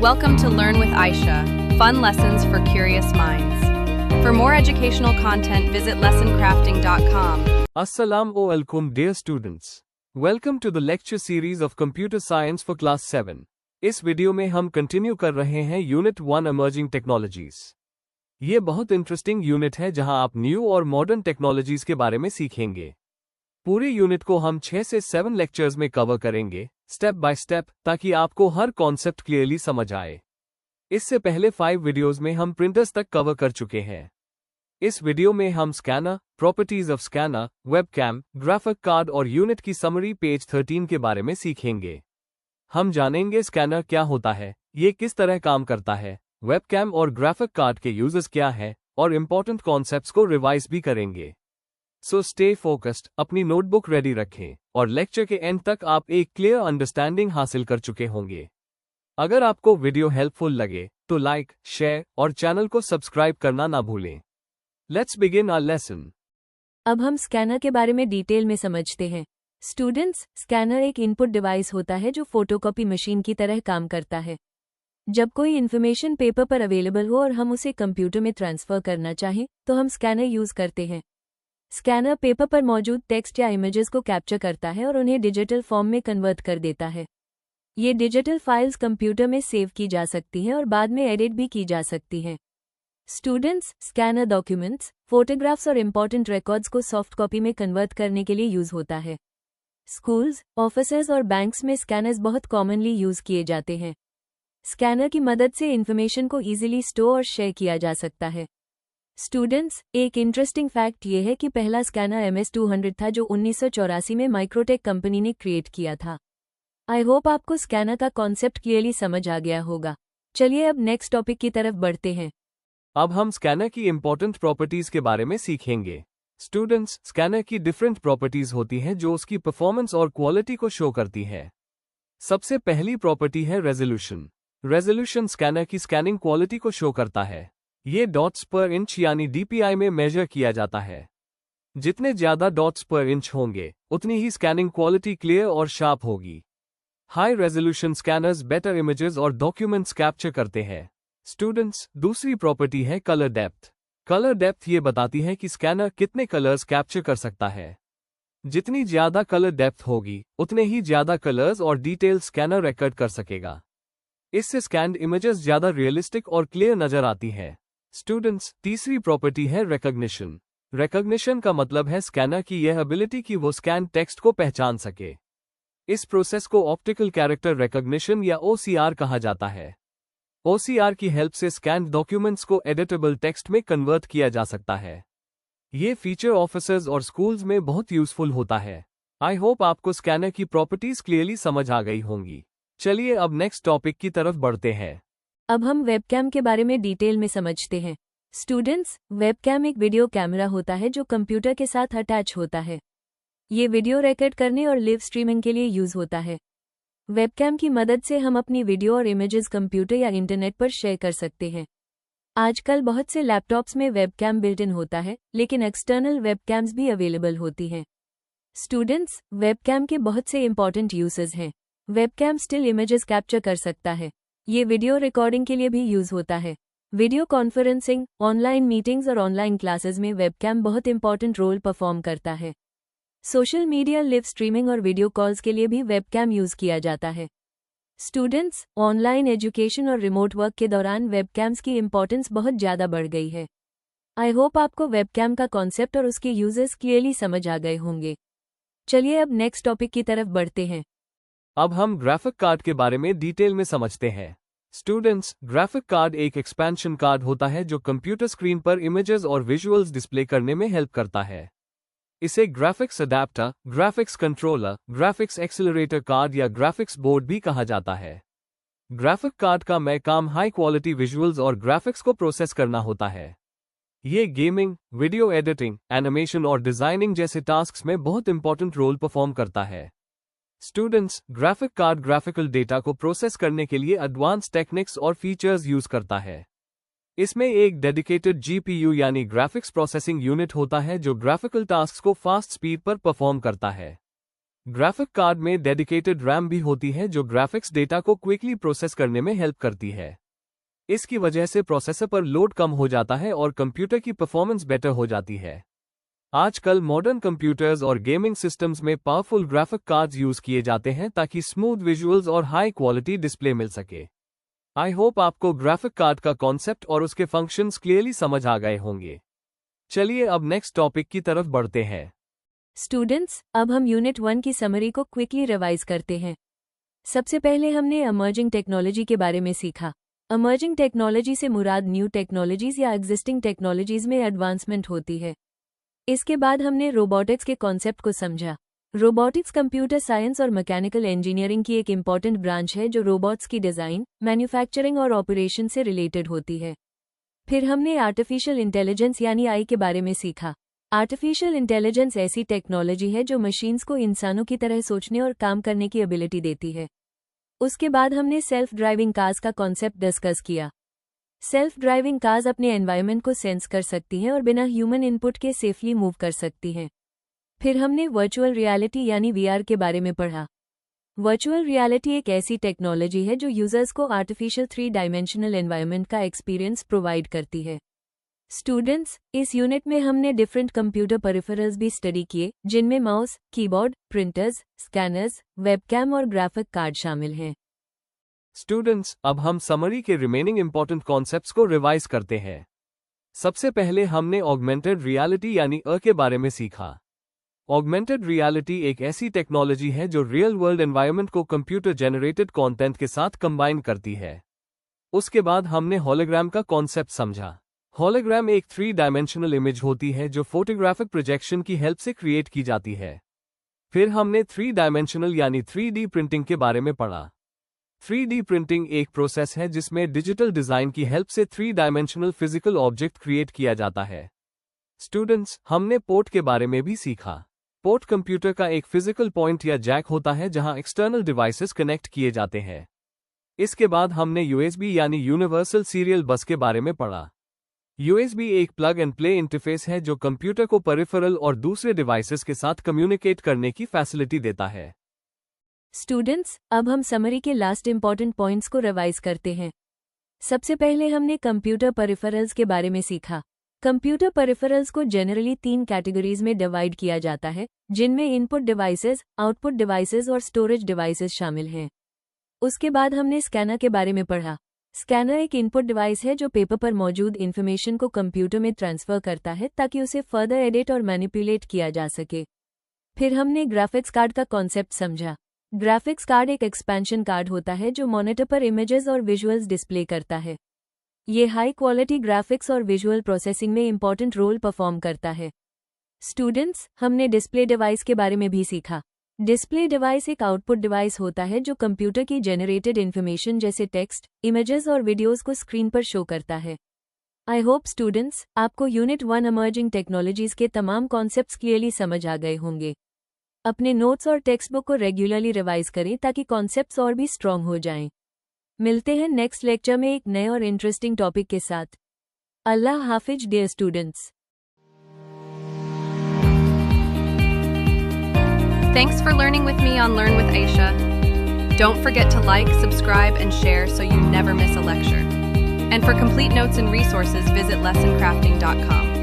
Welcome to Learn with Aisha, fun lessons for curious minds. For more educational content, visit lessoncrafting.com. Assalamu alaikum dear students. Welcome to the lecture series of Computer Science for Class 7. इस video में हम continue कर रहे हैं unit 1 Emerging Technologies. ये बहुत interesting unit है जहां आप न्यू और मॉडर्न टेक्नोलॉजीज के बारे में सीखेंगे. पूरे यूनिट को हम 6 से 7 लेक्चर्स में कवर करेंगे, स्टेप बाय स्टेप, ताकि आपको हर कॉन्सेप्ट क्लियरली समझ आए. इससे पहले 5 वीडियोस में हम प्रिंटर्स तक कवर कर चुके हैं. इस वीडियो में हम scanner, properties of scanner, webcam, graphic card और यूनिट की समरी पेज 13 के बारे में सीखेंगे. हम जानेंगे स्कैनर क्या होता है, ये किस तरह काम करता है, वेबकैम और ग्राफिक कार्ड के यूजेस क्या है, और इंपॉर्टेंट कॉन्सेप्ट्स को रिवाइज भी करेंगे. सो स्टे फोकस्ड, अपनी नोटबुक रेडी रखें, और लेक्चर के एंड तक आप एक क्लियर अंडरस्टैंडिंग हासिल कर चुके होंगे. अगर आपको वीडियो हेल्पफुल लगे तो लाइक, शेयर और चैनल को सब्सक्राइब करना ना भूलें. Let's begin our lesson. अब हम स्कैनर के बारे में डिटेल में समझते हैं. स्टूडेंट्स, स्कैनर एक इनपुट डिवाइस होता है जो फोटोकॉपी मशीन की तरह काम करता है. जब कोई इन्फॉर्मेशन पेपर पर अवेलेबल हो और हम उसे कंप्यूटर में ट्रांसफर करना चाहें तो हम स्कैनर यूज करते हैं. स्कैनर पेपर पर मौजूद टेक्स्ट या इमेजेस को कैप्चर करता है और उन्हें डिजिटल फॉर्म में कन्वर्ट कर देता है. ये डिजिटल फाइल्स कंप्यूटर में सेव की जा सकती हैं और बाद में एडिट भी की जा सकती हैं. स्टूडेंट्स, स्कैनर डॉक्यूमेंट्स, फोटोग्राफ्स और इम्पॉर्टेंट रिकॉर्ड्स को सॉफ्ट कॉपी में कन्वर्ट करने के लिए यूज होता है. स्कूल्स, ऑफिसेज और बैंक्स में स्कैनर्स बहुत कॉमनली यूज किए जाते हैं. स्कैनर की मदद से इन्फॉर्मेशन को इजीली स्टोर और शेयर किया जा सकता है. स्टूडेंट्स, एक इंटरेस्टिंग फैक्ट ये है कि पहला स्कैनर MS-200 था जो 1984 में माइक्रोटेक कंपनी ने क्रिएट किया था. आई होप आपको स्कैनर का कॉन्सेप्ट क्लियरली समझ आ गया होगा. चलिए अब नेक्स्ट टॉपिक की तरफ बढ़ते हैं. अब हम स्कैनर की इंपॉर्टेंट प्रॉपर्टीज के बारे में सीखेंगे. स्टूडेंट्स, स्कैनर की डिफरेंट प्रॉपर्टीज होती हैं जो उसकी परफॉर्मेंस और क्वालिटी को शो करती है. सबसे पहली प्रॉपर्टी है रेजोल्यूशन. रेजोल्यूशन स्कैनर की स्कैनिंग क्वालिटी को शो करता है. ये डॉट्स पर इंच यानी DPI में मेजर किया जाता है. जितने ज्यादा डॉट्स पर इंच होंगे उतनी ही स्कैनिंग क्वालिटी क्लियर और शार्प होगी. High resolution scanners better images और डॉक्यूमेंट्स कैप्चर करते हैं. स्टूडेंट्स, दूसरी प्रॉपर्टी है कलर डेप्थ. कलर डेप्थ ये बताती है कि स्कैनर कितने कलर्स कैप्चर कर सकता है. जितनी ज्यादा कलर डेप्थ होगी उतने ही ज्यादा कलर्स और डिटेल स्कैनर रिकॉर्ड कर सकेगा. इससे स्कैन्ड इमेजेस ज्यादा रियलिस्टिक और क्लियर नजर आती है. स्टूडेंट्स, तीसरी प्रॉपर्टी है रिकॉग्निशन. रिकॉग्निशन का मतलब है स्कैनर की यह एबिलिटी कि वो स्कैन टेक्स्ट को पहचान सके. इस प्रोसेस को ऑप्टिकल कैरेक्टर रिकॉग्निशन या OCR कहा जाता है. OCR की हेल्प से स्कैन्ड डॉक्यूमेंट्स को एडिटेबल टेक्स्ट में कन्वर्ट किया जा सकता है. ये फीचर ऑफिसेज और स्कूल्स में बहुत यूजफुल होता है. आई होप आपको स्कैनर की प्रॉपर्टीज क्लियरली समझ आ गई होंगी. चलिए अब नेक्स्ट टॉपिक की तरफ बढ़ते हैं. अब हम वेबकैम के बारे में डिटेल में समझते हैं. स्टूडेंट्स, वेबकैम एक वीडियो कैमरा होता है जो कंप्यूटर के साथ अटैच होता है. ये वीडियो रिकॉर्ड करने और लाइव स्ट्रीमिंग के लिए यूज होता है. वेबकैम की मदद से हम अपनी वीडियो और इमेजेस कंप्यूटर या इंटरनेट पर शेयर कर सकते हैं. आजकल बहुत से लैपटॉप्स में वेबकैम बिल्ट इन होता है, लेकिन एक्सटर्नल वेबकैम्स भी अवेलेबल होती हैं. स्टूडेंट्स, वेबकैम के बहुत से इंपॉर्टेंट यूजेस हैं. वेबकैम स्टिल इमेजेस कैप्चर कर सकता है. ये वीडियो रिकॉर्डिंग के लिए भी यूज होता है. वीडियो कॉन्फ्रेंसिंग, ऑनलाइन मीटिंग्स और ऑनलाइन क्लासेस में वेबकैम बहुत इंपॉर्टेंट रोल परफॉर्म करता है. सोशल मीडिया, लाइव स्ट्रीमिंग और वीडियो कॉल्स के लिए भी वेबकैम यूज किया जाता है. स्टूडेंट्स, ऑनलाइन एजुकेशन और रिमोट वर्क के दौरान वेबकैम्स की इंपॉर्टेंस बहुत ज़्यादा बढ़ गई है. आई होप आपको वेबकैम का कॉन्सेप्ट और उसके यूजेस क्लियरली समझ आ गए होंगे. चलिए अब नेक्स्ट टॉपिक की तरफ बढ़ते हैं. अब हम ग्राफिक कार्ड के बारे में डिटेल में समझते हैं. स्टूडेंट्स, ग्राफिक कार्ड एक एक्सपेंशन कार्ड होता है जो कंप्यूटर स्क्रीन पर इमेजेस और विजुअल्स डिस्प्ले करने में हेल्प करता है. इसे graphics adapter, graphics controller, graphics accelerator card या ग्राफिक्स बोर्ड भी कहा जाता है. ग्राफिक कार्ड का मैं काम हाई क्वालिटी विजुअल्स और ग्राफिक्स को प्रोसेस करना होता है. ये गेमिंग, वीडियो एडिटिंग, एनिमेशन और डिजाइनिंग जैसे टास्क्स में बहुत इंपॉर्टेंट रोल परफॉर्म करता है. Students, graphic card graphical data को प्रोसेस करने के लिए एडवांस टेक्निक्स और फीचर्स यूज करता है. इसमें एक डेडिकेटेड GPU यानी ग्राफिक्स प्रोसेसिंग यूनिट होता है जो ग्राफिकल टास्क्स को फास्ट स्पीड पर परफॉर्म करता है. ग्राफिक कार्ड में डेडिकेटेड रैम भी होती है जो ग्राफिक्स डेटा को क्विकली प्रोसेस करने में हेल्प करती है। इसकी वजह से प्रोसेसर पर लोड कम हो जाता है और कंप्यूटर की परफॉर्मेंस बेटर हो जाती है। आजकल मॉडर्न कंप्यूटर्स और गेमिंग सिस्टम्स में पावरफुल ग्राफिक कार्ड्स यूज किए जाते हैं ताकि स्मूथ विजुअल्स और हाई क्वालिटी डिस्प्ले मिल सके। आई होप आपको ग्राफिक कार्ड का कॉन्सेप्ट और उसके फंक्शंस क्लियरली समझ आ गए होंगे। चलिए अब नेक्स्ट टॉपिक की तरफ बढ़ते हैं। स्टूडेंट्स, अब हम यूनिट 1 की समरी को क्विकली रिवाइज करते हैं। सबसे पहले हमने इमर्जिंग टेक्नोलॉजी के बारे में सीखा। इमर्जिंग टेक्नोलॉजी से मुराद न्यू टेक्नोलॉजीज या एग्जिस्टिंग टेक्नोलॉजीज में एडवांसमेंट होती है। इसके बाद हमने रोबोटिक्स के कॉन्सेप्ट को समझा। रोबोटिक्स कंप्यूटर साइंस और मैकेनिकल इंजीनियरिंग की एक इम्पॉर्टेंट ब्रांच है जो रोबोट्स की डिज़ाइन, मैन्युफैक्चरिंग और ऑपरेशन से रिलेटेड होती है। फिर हमने आर्टिफिशियल इंटेलिजेंस यानी AI के बारे में सीखा। आर्टिफिशियल इंटेलिजेंस ऐसी टेक्नोलॉजी है जो मशीन्स को इंसानों की तरह सोचने और काम करने की एबिलिटी देती है। उसके बाद हमने सेल्फ ड्राइविंग कार्स का कॉन्सेप्ट डिस्कस किया। सेल्फ ड्राइविंग कार्स अपने एनवायरनमेंट को सेंस कर सकती हैं और बिना ह्यूमन इनपुट के सेफली मूव कर सकती हैं। फिर हमने वर्चुअल रियलिटी यानी VR के बारे में पढ़ा। वर्चुअल रियलिटी एक ऐसी टेक्नोलॉजी है जो यूजर्स को आर्टिफिशियल 3 डायमेंशनल एनवायरनमेंट का एक्सपीरियंस प्रोवाइड करती है। स्टूडेंट्स, इस यूनिट में हमने डिफरेंट कंप्यूटर पेरिफेरल्स भी स्टडी किए जिनमें mouse, keyboard, printers, scanners, webcam और ग्राफिक कार्ड शामिल हैं। स्टूडेंट्स, अब हम समरी के रिमेनिंग इंपॉर्टेंट कॉन्सेप्ट्स को रिवाइज करते हैं। सबसे पहले हमने ऑगमेंटेड रियलिटी यानी AR के बारे में सीखा। ऑगमेंटेड रियलिटी एक ऐसी टेक्नोलॉजी है जो रियल वर्ल्ड एनवायरनमेंट को कंप्यूटर जनरेटेड कंटेंट के साथ कंबाइन करती है। उसके बाद हमने होलोग्राम का कॉन्सेप्ट समझा। होलोग्राम एक 3 डायमेंशनल इमेज होती है जो फोटोग्राफिक प्रोजेक्शन की हेल्प से क्रिएट की जाती है। फिर हमने 3 डायमेंशनल यानी 3D प्रिंटिंग के बारे में पढ़ा। 3D प्रिंटिंग एक प्रोसेस है जिसमें डिजिटल डिजाइन की हेल्प से 3 डायमेंशनल फिजिकल ऑब्जेक्ट क्रिएट किया जाता है। स्टूडेंट्स, हमने पोर्ट के बारे में भी सीखा। पोर्ट कंप्यूटर का एक फिजिकल पॉइंट या जैक होता है जहां एक्सटर्नल डिवाइसेस कनेक्ट किए जाते हैं। इसके बाद हमने USB यानी यूनिवर्सल सीरियल बस के बारे में पढ़ा। USB एक प्लग एंड प्ले इंटरफेस है जो कंप्यूटर को पेरिफेरल और दूसरे डिवाइसेस के साथ कम्युनिकेट करने की फैसिलिटी देता है। स्टूडेंट्स, अब हम समरी के लास्ट इंपॉर्टेंट पॉइंट्स को रिवाइज करते हैं। सबसे पहले हमने कंप्यूटर पेरिफेरल्स के बारे में सीखा। कंप्यूटर पेरिफेरल्स को जनरली 3 कैटेगरीज में डिवाइड किया जाता है, जिनमें इनपुट डिवाइसेस, आउटपुट डिवाइसेस और स्टोरेज डिवाइसेस शामिल हैं। उसके बाद हमने स्कैनर के बारे में पढ़ा। स्कैनर एक इनपुट डिवाइस है जो पेपर पर मौजूद इंफॉर्मेशन को कंप्यूटर में ट्रांसफर करता है ताकि उसे फर्दर एडिट और मैनिपुलेट किया जा सके। फिर हमने ग्राफिक्स कार्ड का कॉन्सेप्ट समझा। ग्राफिक्स कार्ड एक एक्सपेंशन कार्ड होता है जो मॉनिटर पर इमेजेस और विजुअल्स डिस्प्ले करता है। ये हाई क्वालिटी ग्राफिक्स और विजुअल प्रोसेसिंग में इंपॉर्टेंट रोल परफॉर्म करता है। स्टूडेंट्स, हमने डिस्प्ले डिवाइस के बारे में भी सीखा। डिस्प्ले डिवाइस एक आउटपुट डिवाइस होता है जो कंप्यूटर की जनरेटेड इंफॉर्मेशन जैसे टेक्स्ट, इमेजेस और वीडियोस को स्क्रीन पर शो करता है। आई होप स्टूडेंट्स, आपको यूनिट 1 इमर्जिंग टेक्नोलॉजीज के तमाम कॉन्सेप्ट्स क्लियरली समझ आ गए होंगे। अपने नोट्स और टेक्स्ट बुक को रेगुलरली रिवाइज करें ताकि कॉन्सेप्ट्स और भी स्ट्रॉन्ग हो जाएं। मिलते हैं नेक्स्ट लेक्चर में एक नए और इंटरेस्टिंग टॉपिक के साथ। अल्लाह हाफिज dear students. Thanks for learning with me on Learn with Aisha. Don't forget to like, subscribe, and share so you never miss a lecture. And for complete notes and resources, visit lessoncrafting.com.